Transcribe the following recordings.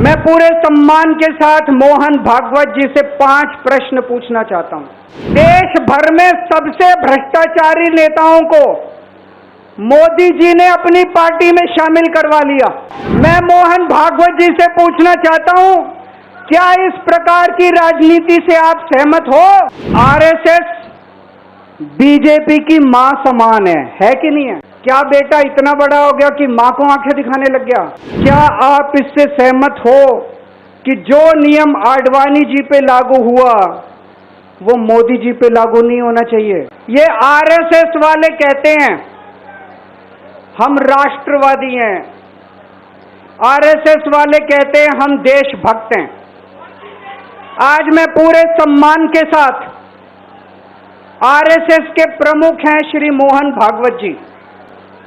मैं पूरे सम्मान के साथ मोहन भागवत जी से 5 प्रश्न पूछना चाहता हूं। देश भर में सबसे भ्रष्टाचारी नेताओं को मोदी जी ने अपनी पार्टी में शामिल करवा लिया। मैं मोहन भागवत जी से पूछना चाहता हूं, क्या इस प्रकार की राजनीति से आप सहमत हो? आरएसएस बीजेपी की मां समान है कि नहीं है? क्या बेटा इतना बड़ा हो गया कि मां को आंखें दिखाने लग गया? क्या आप इससे सहमत हो कि जो नियम आडवाणी जी पे लागू हुआ वो मोदी जी पे लागू नहीं होना चाहिए? ये आरएसएस वाले कहते हैं हम राष्ट्रवादी हैं, आरएसएस वाले कहते हैं हम देशभक्त हैं। आज मैं पूरे सम्मान के साथ आरएसएस के प्रमुख हैं श्री मोहन भागवत जी,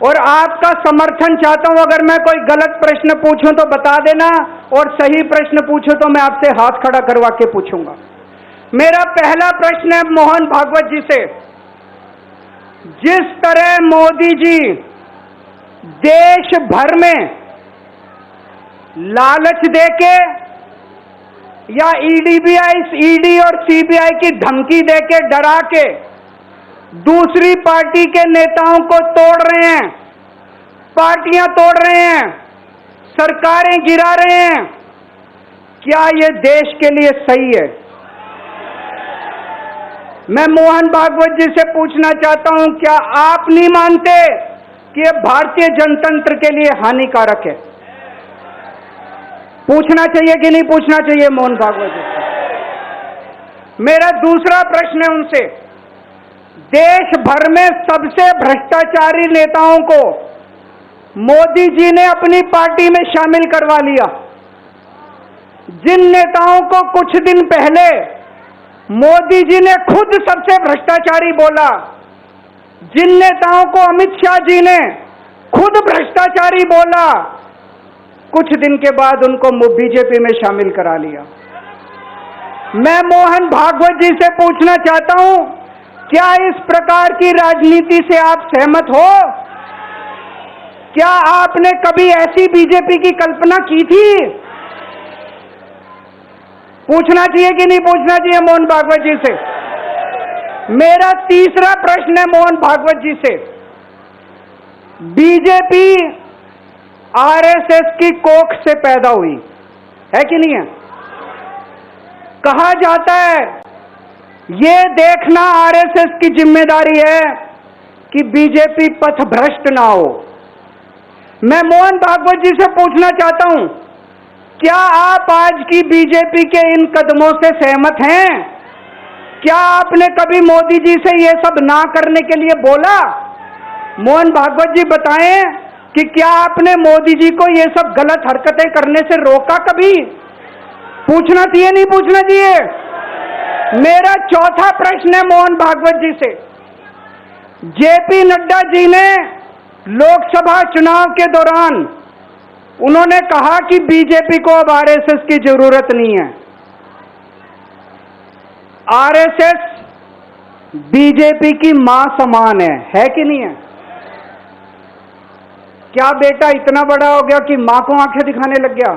और आपका समर्थन चाहता हूं। अगर मैं कोई गलत प्रश्न पूछूं तो बता देना, और सही प्रश्न पूछूं तो मैं आपसे हाथ खड़ा करवा के पूछूंगा। मेरा पहला प्रश्न है मोहन भागवत जी से, जिस तरह मोदी जी देश भर में लालच देके या ईडी और सीबीआई की धमकी देके डरा के दूसरी पार्टी के नेताओं को तोड़ रहे हैं, पार्टियां तोड़ रहे हैं, सरकारें गिरा रहे हैं, क्या ये देश के लिए सही है? मैं मोहन भागवत जी से पूछना चाहता हूं, क्या आप नहीं मानते कि ये भारतीय जनतंत्र के लिए हानिकारक है? पूछना चाहिए कि नहीं पूछना चाहिए मोहन भागवत जी से? मेरा दूसरा प्रश्न है उनसे, देश भर में सबसे भ्रष्टाचारी नेताओं को मोदी जी ने अपनी पार्टी में शामिल करवा लिया। जिन नेताओं को कुछ दिन पहले मोदी जी ने खुद सबसे भ्रष्टाचारी बोला, जिन नेताओं को अमित शाह जी ने खुद भ्रष्टाचारी बोला, कुछ दिन के बाद उनको बीजेपी में शामिल करा लिया। मैं मोहन भागवत जी से पूछना चाहता हूं, क्या इस प्रकार की राजनीति से आप सहमत हो? क्या आपने कभी ऐसी बीजेपी की कल्पना की थी? पूछना चाहिए कि नहीं पूछना चाहिए मोहन भागवत जी से? मेरा तीसरा प्रश्न है मोहन भागवत जी से, बीजेपी आरएसएस की कोख से पैदा हुई है कि नहीं है? कहा जाता है ये देखना आरएसएस की जिम्मेदारी है कि बीजेपी पथभ्रष्ट ना हो। मैं मोहन भागवत जी से पूछना चाहता हूं, क्या आप आज की बीजेपी के इन कदमों से सहमत हैं? क्या आपने कभी मोदी जी से ये सब ना करने के लिए बोला? मोहन भागवत जी बताएं कि क्या आपने मोदी जी को ये सब गलत हरकतें करने से रोका कभी? पूछना चाहिए नहीं पूछना चाहिए? मेरा चौथा प्रश्न है मोहन भागवत जी से, जेपी नड्डा जी ने लोकसभा चुनाव के दौरान उन्होंने कहा कि बीजेपी को अब आरएसएस की जरूरत नहीं है। आरएसएस बीजेपी की मां समान है कि नहीं है? क्या बेटा इतना बड़ा हो गया कि मां को आंखें दिखाने लग गया?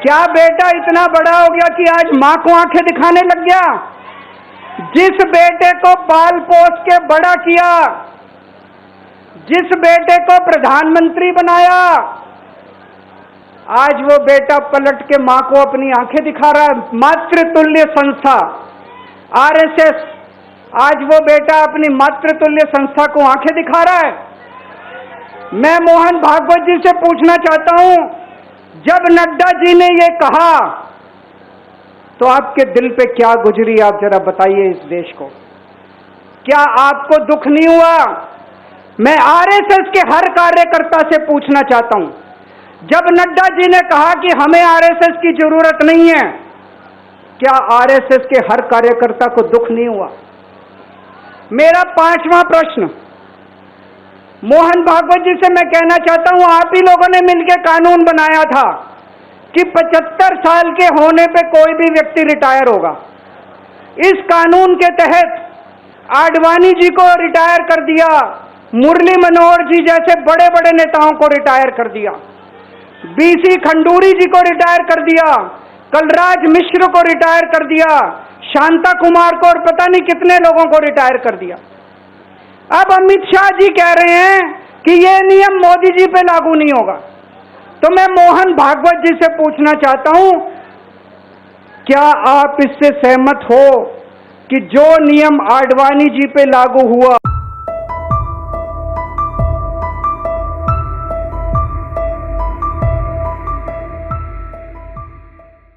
क्या बेटा इतना बड़ा हो गया कि आज मां को आंखें दिखाने लग गया? जिस बेटे को पाल पोस के बड़ा किया, जिस बेटे को प्रधानमंत्री बनाया, आज वो बेटा पलट के मां को अपनी आंखें दिखा रहा है। मातृतुल्य संस्था आरएसएस आज वो बेटा अपनी मातृतुल्य संस्था को आंखें दिखा रहा है। मैं मोहन भागवत जी से पूछना चाहता हूं, जब नड्डा जी ने ये कहा तो आपके दिल पे क्या गुजरी, आप जरा बताइए इस देश को। क्या आपको दुख नहीं हुआ? मैं आरएसएस के हर कार्यकर्ता से पूछना चाहता हूं, जब नड्डा जी ने कहा कि हमें आरएसएस की जरूरत नहीं है, क्या आरएसएस के हर कार्यकर्ता को दुख नहीं हुआ? मेरा पांचवा प्रश्न मोहन भागवत जी से मैं कहना चाहता हूं, आप ही लोगों ने मिलकर कानून बनाया था कि 75 साल के होने पे कोई भी व्यक्ति रिटायर होगा। इस कानून के तहत आडवाणी जी को रिटायर कर दिया, मुरली मनोहर जी जैसे बड़े बड़े नेताओं को रिटायर कर दिया। बीसी खंडूरी जी को रिटायर कर दिया, कलराज मिश्र को रिटायर कर दिया, शांता कुमार को और पता नहीं कितने लोगों को रिटायर कर दिया। अब अमित शाह जी कह रहे हैं कि ये नियम मोदी जी पे लागू नहीं होगा। तो मैं मोहन भागवत जी से पूछना चाहता हूं, क्या आप इससे सहमत हो कि जो नियम आडवाणी जी पे लागू हुआ